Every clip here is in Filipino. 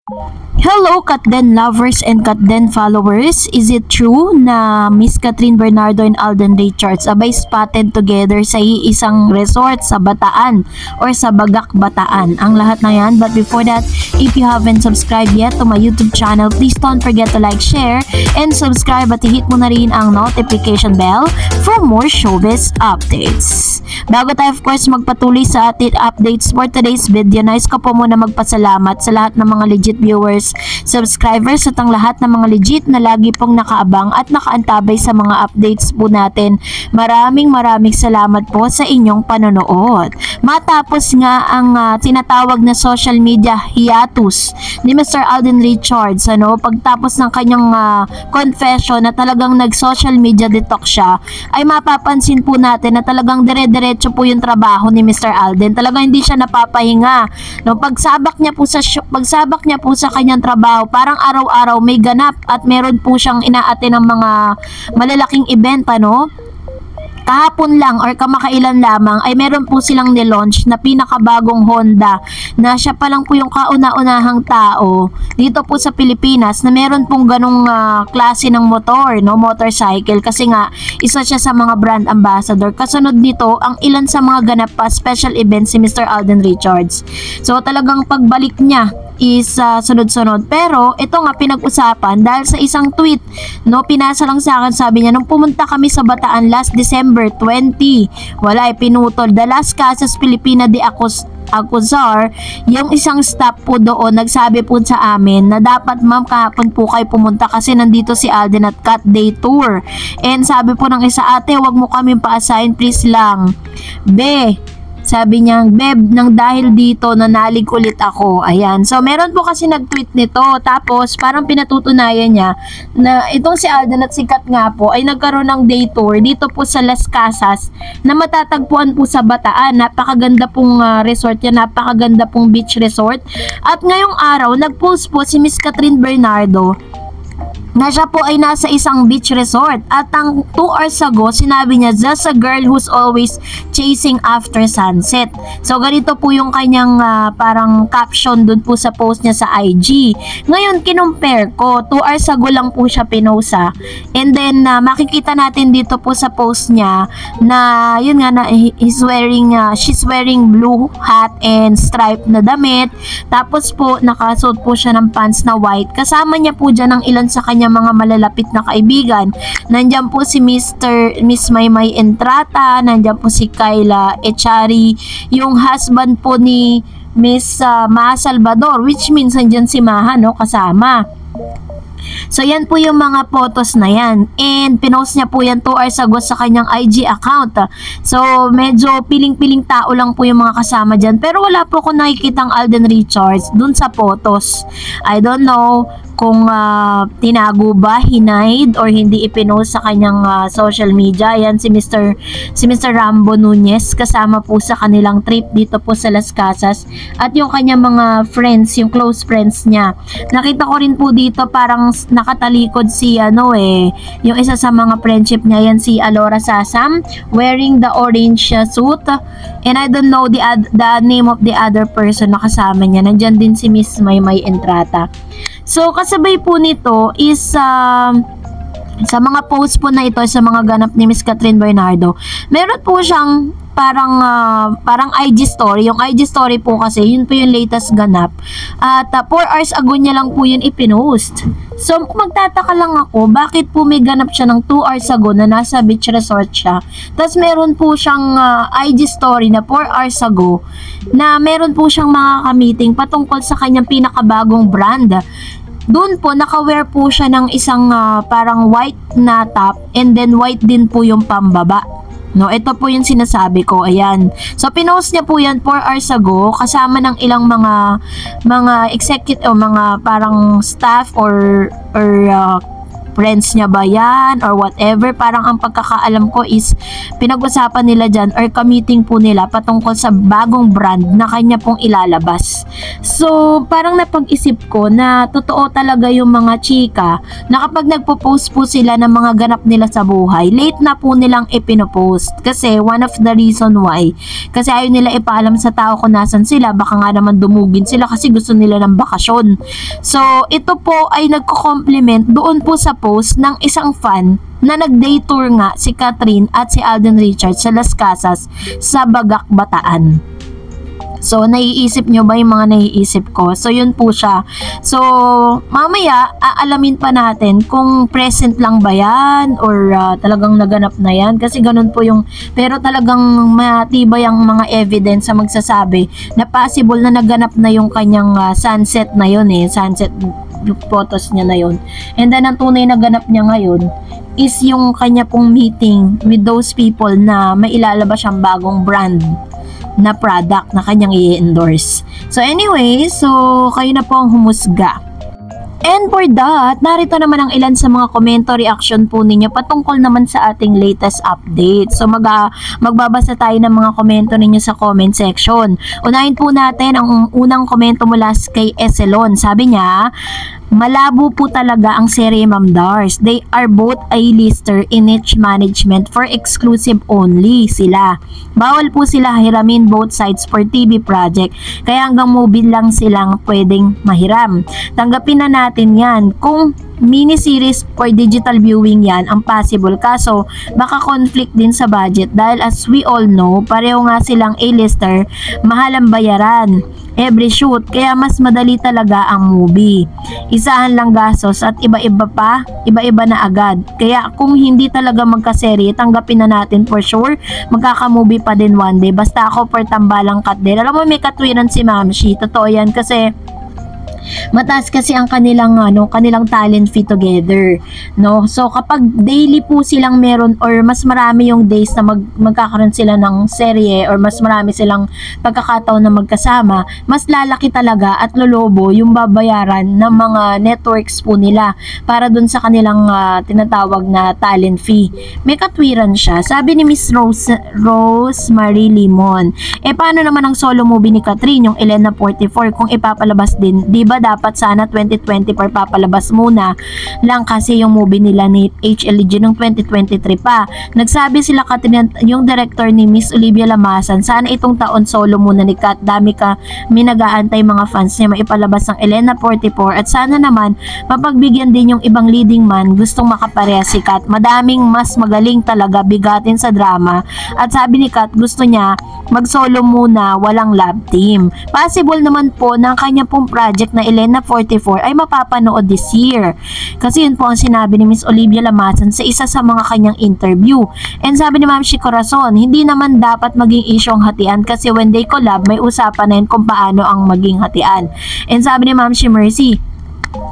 Hello, Katden lovers and Katden followers. Is it true na Miss Catherine Bernardo and Alden Richards abay spotted together sa isang resort sa Bataan or sa Bagak, Bataan? Ang lahat na yan. But before that, if you haven't subscribed yet to my YouTube channel, please don't forget to like, share, and subscribe at hit mo na rin ang notification bell for more showbiz updates. Bago tayo of course magpatuloy sa ating updates for today's video, nais ko po muna magpasalamat sa lahat ng mga legit viewers, subscribers at ang lahat ng mga legit na lagi pong nakaabang at nakaantabay sa mga updates po natin. Maraming salamat po sa inyong panonood. Matapos nga ang tinatawag na social media hiatus ni Mr. Alden Richards, pagtapos ng kanyang confession na talagang nag-social media detox siya, ay mapapansin po natin na talagang dire-diretso po yung trabaho ni Mr. Alden. Talagang hindi siya napapahinga. Pagsabak niya po sa kanyang trabaho, parang araw-araw may ganap at meron po siyang inaate ng mga malalaking event, Kahapon lang or kamakailan lamang ay meron po silang nilaunch na pinakabagong Honda na siya pa lang po yung kauna-unahang tao dito po sa Pilipinas na meron pong ganong klase ng motorcycle, kasi nga isa siya sa mga brand ambassador. Kasunod nito ang ilan sa mga ganap pa special events si Mr. Alden Richards. So talagang pagbalik niya is sunod-sunod. Pero ito nga pinag-usapan dahil sa isang tweet, pinasa lang sa akin, sabi niya, nung pumunta kami sa Bataan last December 20, wala, pinutol. The Las Casas Pilipina de Acuzar, yung isang staff po doon, nagsabi po sa amin na dapat ma'am kahapon po kayo pumunta kasi nandito si Alden at Cat Day Tour. And sabi po ng isa, ate, wag mo kami pa-assign please lang. Sabi niya, Beb, nang dahil dito, nanalig ulit ako. Ayan. So, meron po kasi nag-tweet nito. Tapos, parang pinatutunayan niya na itong si Alden at si Kat nga po ay nagkaroon ng day tour dito po sa Las Casas na matatagpuan po sa Bataan. Napakaganda pong resort yan. Napakaganda pong beach resort. At ngayong araw, nag-post po si Miss Catherine Bernardo na siya po ay nasa isang beach resort at ang 2 hours ago sinabi niya, just a girl who's always chasing after sunset. So ganito po yung kanyang parang caption dun po sa post niya sa IG. Ngayon kinumpare ko, 2 hours ago lang po siya pinosa, and then makikita natin dito po sa post niya na yun nga na she's wearing blue hat and striped na damit, tapos po nakasuot po siya ng pants na white. Kasama niya po dyan ang ilan sa kanya mga malalapit na kaibigan. Nandiyan po si Miss Maymay Entrata, nandiyan po si Kyla Echari, yung husband po ni Miss Maha Salvador, which means nandiyan si Maha, kasama. So yan po yung mga photos na yan, and pinost niya po yan 2 hours ago sa kanyang IG account. So medyo piling-piling tao lang po yung mga kasama dyan, pero wala po ko nakikitang Alden Richards dun sa photos. I don't know kung tinago ba, hinide, or hindi ipinost sa kanyang social media. Yan si Mr. Rambo Nunez, kasama po sa kanilang trip dito po sa Las Casas, at yung kanyang mga friends, yung close friends niya. Nakita ko rin po dito parang nakatalikod si yung isa sa mga friendship niya, yan si Alora Sasam, wearing the orange suit, and I don't know the name of the other person na kasama niya. Nandyan din si Miss Maymay Entrata. So, kasabay po nito is sa mga post po na ito, sa mga ganap ni Miss Catherine Bernardo, meron po siyang parang IG story. Yung IG story po kasi, yun po yung latest ganap. At 4 hours ago niya lang po yun ipinost. So, magtataka lang ako, bakit po may ganap siya ng 2 hours ago na nasa beach resort siya. Tapos meron po siyang IG story na 4 hours ago na meron po siyang mga ka-meeting patungkol sa kanyang pinakabagong brand. Doon po, naka-wear po siya ng isang parang white na top, and then white din po yung pambaba. Ito po yung sinasabi ko, ayan. So, pinost niya po yan 4 hours ago, kasama ng ilang mga executive o mga parang staff or friends niya ba yan or whatever. Parang ang pagkakaalam ko is pinag-usapan nila dyan or ka-meeting po nila patungkol sa bagong brand na kanya pong ilalabas. So parang napag-isip ko na totoo talaga yung mga chika na kapag nagpo-post po sila ng mga ganap nila sa buhay, late na po nilang ipinopost. Kasi one of the reason why, kasi ayaw nila ipaalam sa tao kung nasan sila, baka nga naman dumugin sila kasi gusto nila ng bakasyon. So ito po ay nagko-compliment doon po sa post ng isang fan na nag-day tour nga si Catherine at si Alden Richards sa Las Casas sa Bagak, Bataan. So, naiisip nyo ba yung mga naiisip ko? So, yun po siya. So, mamaya, aalamin pa natin kung present lang ba yan or talagang naganap na yan. Kasi ganun po yung, pero talagang matibay ang mga evidence sa magsasabi na possible na naganap na yung kanyang sunset na yun sunset photos niya na yun. And then, ang tunay na ganap niya ngayon is yung kanya pong meeting with those people na may ilalabas siyang bagong brand na product na kanyang i-endorse. So anyway, so kayo na po ang humusga. And for that, narito naman ang ilan sa mga komento, reaction po ninyo patungkol naman sa ating latest update. So magbabasa tayo ng mga komento ninyo sa comment section. Unahin po natin ang unang komento mula kay Eselon. Sabi niya, malabo po talaga ang serye Ma'am Dars. They are both A-lister in niche management for exclusive only sila. Bawal po sila hiramin both sides for TV project. Kaya hanggang movie lang silang pwedeng mahiram. Tanggapin na natin yan. Kung miniseries or digital viewing yan ang possible, kaso baka conflict din sa budget dahil as we all know, pareho nga silang A-lister, mahal ang bayaran every shoot, kaya mas madali talaga ang movie. Isahan lang gastos at iba-iba na agad. Kaya kung hindi talaga magkaserye, tanggapin na natin for sure, magkaka-movie pa din one day. Basta ako for tambalang cut din. Alam mo, may katwiran si Mamshi, totoo yan kasi mataas kasi ang kanilang talent fee together, no? So kapag daily po silang meron or mas marami yung days na magkakaroon sila ng serye or mas marami silang pagkakataon na magkasama, mas lalaki talaga at lolobo yung babayaran ng mga networks po nila para dun sa kanilang tinatawag na talent fee. May katwiran siya. Sabi ni Miss Rosemary Limon, paano naman ang solo movie ni Catherine, yung Elena 44, kung ipapalabas din, di ba dapat sana 2024 papalabas muna lang kasi yung movie nila ni HLG ng 2023 pa. Nagsabi sila Catherine, yung director ni Miss Olivia Lamasan, sana itong taon solo muna ni Kat. Dami ka minag-aantay mga fans niya maipalabas ang Elena 44 at sana naman mapagbigyan din yung ibang leading man gustong makapareha si Kat. Madaming mas magaling talaga bigatin sa drama at sabi ni Kat gusto niya mag-solo muna, walang love team. Possible naman po na kanya pong project na Elena 44 ay mapapanood this year. Kasi yun po ang sinabi ni Miss Olivia Lamasan sa isa sa mga kanyang interview. And sabi ni Ma'am Shi Corazon, hindi naman dapat maging issue ang hatian kasi when they collab, may usapan na yun kung paano ang maging hatian. And sabi ni Ma'am Shi Mercy,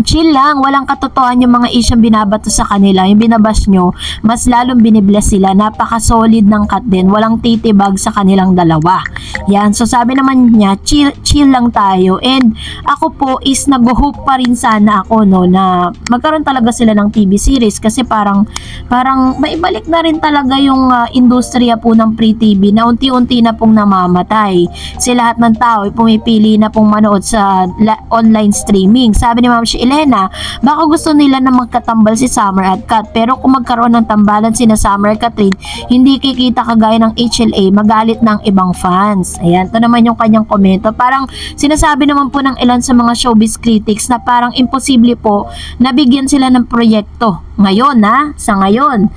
chill lang, walang katotohanan yung mga isyong binabato sa kanila, yung binabash nyo, mas lalong binibless sila, napaka-solid ng cut din, walang titibag sa kanilang dalawa. Yan, so sabi naman niya, chill lang tayo, and ako po is nag-hope pa rin sana ako, no, na magkaroon talaga sila ng TV series, kasi parang maibalik na rin talaga yung industriya po ng pre-TV na unti-unti na pong namamatay. Si lahat ng tao ay pumipili na pong manood sa online streaming. Sabi ni Ma'am si Elena, baka gusto nila na magkatambal si Summer at Kat, pero kung magkaroon ng tambalan sina Summer at Catherine, hindi kikita kagaya ng HLA, magalit ng ibang fans. Ayan, ito naman yung kanyang komento. Parang sinasabi naman po ng ilan sa mga showbiz critics na parang imposible po na bigyan sila ng proyekto ngayon, sa ngayon.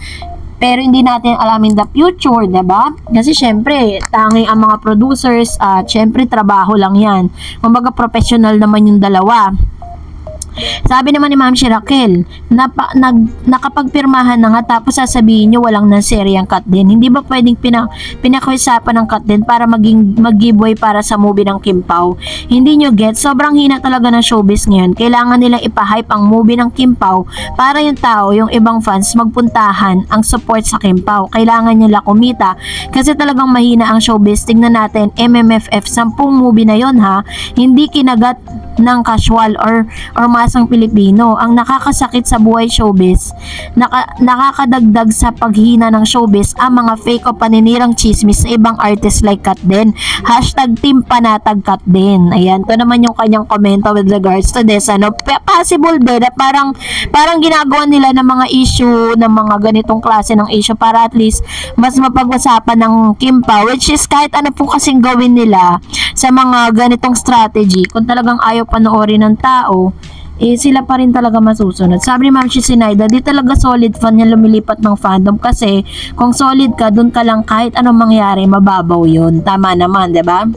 Pero hindi natin alamin the future, diba? Kasi syempre, tanging ang mga producers at syempre trabaho lang yan. Kumbaga professional naman yung dalawa. Sabi naman ni Ma'am si Raquel, nakapagpirmahan na nga tapos sasabihin nyo walang na-serye ang cut din. Hindi ba pwedeng pinakiusapan ng cut din para mag-giveaway para sa movie ng Kim Pao? Hindi nyo get? Sobrang hina talaga ng showbiz ngayon. Kailangan nilang ipahype ang movie ng Kim Pao para yung tao, yung ibang fans magpuntahan ang support sa Kim Pao. Kailangan nila kumita kasi talagang mahina ang showbiz. Tingnan natin, MMFF, 10 movie na yon, ha? Hindi kinagat ng casual or masang Pilipino. Ang nakakasakit sa buhay showbiz, nakakadagdag sa paghina ng showbiz ang mga fake o paninirang chismis sa ibang artist like Kat Den. Hashtag Team Panatag Kat Den. Ayan, ito naman yung kanyang komento with regards to this. Ano, possible din na parang ginagawa nila ng mga issue, ng mga ganitong klase ng issue para at least mas mapag-usapan ng Kim Pao, which is kahit ano po kasing gawin nila sa mga ganitong strategy, kung talagang ayaw panoorin ng tao, eh sila pa rin talaga masusunod. Sabi ni Ma'am Sinaida, di talaga solid fan yan lumilipat ng fandom kasi kung solid ka, dun ka lang kahit anong mangyari, mababaw yun. Tama naman, diba?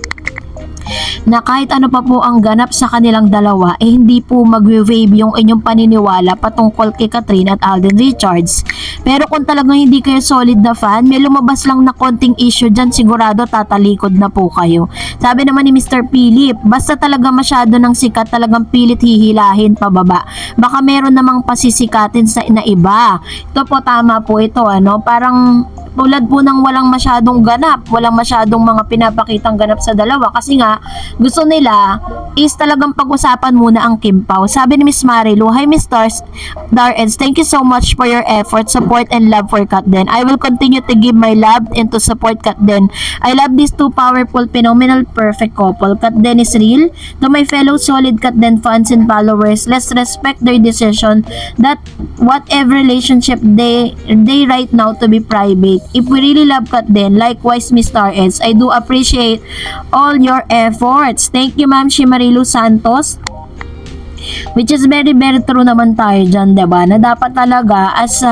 Na kahit ano pa po ang ganap sa kanilang dalawa, eh hindi po magwe-wave yung inyong paniniwala patungkol kay Kathryn at Alden Richards. Pero kung talagang hindi kayo solid na fan, may lumabas lang na konting issue dyan, sigurado tatalikod na po kayo. Sabi naman ni Mr. Philip, basta talaga masyado ng sikat, talagang pilit hihilahin pababa. Baka meron namang pasisikatin sa na iba. Ito po, tama po ito, ano, parang tulad po ng walang masyadong ganap, walang masyadong mga pinapakitang ganap sa dalawa kasi nga gusto nila is talagang pag-usapan muna ang Kim Pao. Sabi ni Miss Marilu, hi Miss Dareds, thank you so much for your effort, support and love for Kat Den. I will continue to give my love and to support Kat Den. I love these two powerful, phenomenal, perfect couple. Kat Den is real. To my fellow solid Kat Den fans and followers, let's respect their decision that whatever relationship they right now to be private. If we really love Kat Den, likewise Miss Dareds, I do appreciate all your efforts. Thank you Ma'am Shimarilu Santos. Which is very true naman tayo dyan, diba? Na dapat talaga as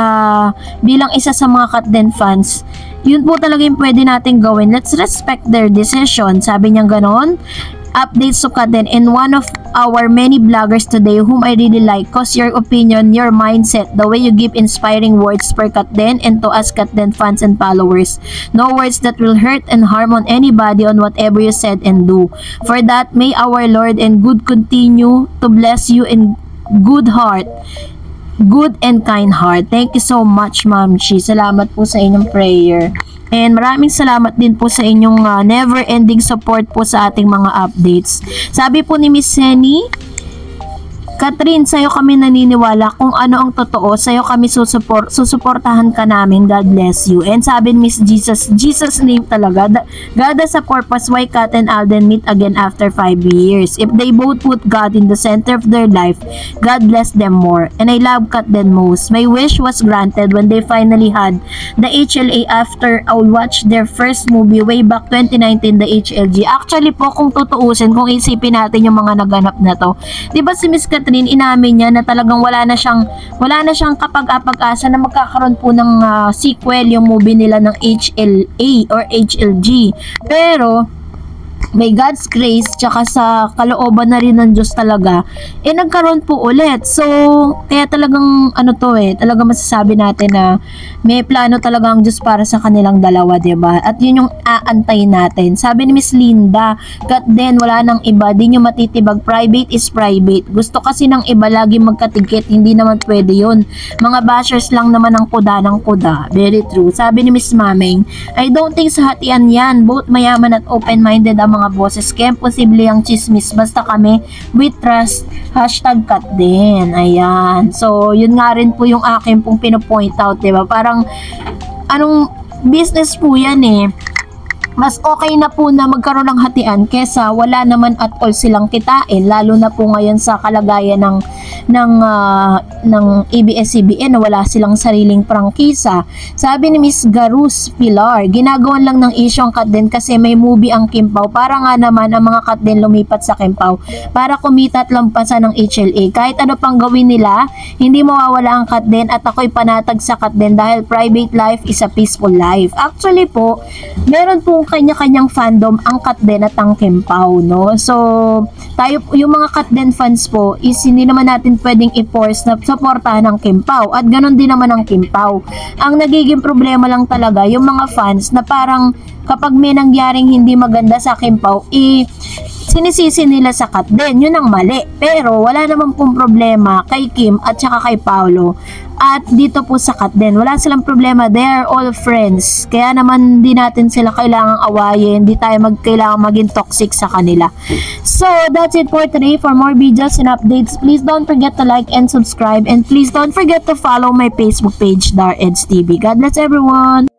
bilang isa sa mga Kat Den fans, yun po talaga yung pwede natin gawin. Let's respect their decision. Sabi niya ganon. Updates to Kat Den and one of our many vloggers today whom I really like, cause your opinion, your mindset, the way you give inspiring words for Kat Den and to us Kat Den fans and followers. No words that will hurt and harm on anybody on whatever you said and do. For that, may our Lord and good continue to bless you in good heart, good and kind heart. Thank you so much Ma'am Chi. Salamat po sa inyong prayer. And maraming salamat din po sa inyong never-ending support po sa ating mga updates. Sabi po ni Miss Senny, Kathryn, sa'yo kami naniniwala kung ano ang totoo, sa'yo kami susuportahan ka namin, God bless you. And sabi ni Miss Jesus name talaga, God has a purpose why Kat and Alden meet again after 5 years. If they both put God in the center of their life, God bless them more. And I love Kat Den most. My wish was granted when they finally had the HLA after I watched their first movie way back 2019, the HLG. Actually po, kung tutuusin, kung isipin natin yung mga naganap na to, diba si Miss Kathryn, inamin niya na talagang wala na siyang kapag-asa na magkakaroon po ng sequel yung movie nila ng HLA or HLG. Pero may God's grace tsaka sa kalooban na rin ng Diyos talaga, nagkaroon po ulit. So, kaya talagang talagang masasabi natin na may plano talaga ang Diyos para sa kanilang dalawa, diba? At yun yung aantayin natin. Sabi ni Miss Linda, Kat Den, wala nang iba, di nyo matitibag, private is private. Gusto kasi ng iba lagi magkatigit, hindi naman pwede yun. Mga bashers lang naman ang kuda ng kuda. Very true. Sabi ni Miss Mameng, I don't think sa hatian yan, both mayaman at open-minded ang mga boses, kaya posible ang chismis, basta kami we trust, hashtag Kat Den. Ayan, so yun nga rin po yung akin pong pinopoint out, diba? Parang anong business po yan mas okay na po na magkaroon ng hatian kesa wala naman at all silang kitain, lalo na po ngayon sa kalagayan ng ABS-CBN na wala silang sariling prangkisa. Sabi ni Miss Garus Pilar, ginagawan lang ng issue ang Kat Den kasi may movie ang Kim Pao, para nga naman ang mga Kat Den lumipat sa Kim Pao para kumita at lampasan ng HLA. Kahit ano pang gawin nila, hindi mawawala ang Kat Den at ako'y panatag sa Kat Den dahil private life is a peaceful life. Actually po, meron po kanya-kanyang fandom ang Kat Den at ang Kim Pao, no? So, tayo, yung mga Kat Den fans po, is hindi naman natin pwedeng i-force na supportahan ng Kim Pao. At ganon din naman ang Kim Pao. Ang nagiging problema lang talaga, yung mga fans na parang kapag may nangyaring hindi maganda sa Kim Pao, sinisisi nila sa Kat Den. Yun ang mali. Pero wala naman pong problema kay Kim at saka kay Paolo. At dito po sa Kat Den, wala silang problema. They are all friends. Kaya naman di natin sila kailangang awayin. Di tayo kailangang maging toxic sa kanila. So, that's it for today. For more videos and updates, please don't forget to like and subscribe. And please don't forget to follow my Facebook page, Dar Eds TV. God bless everyone!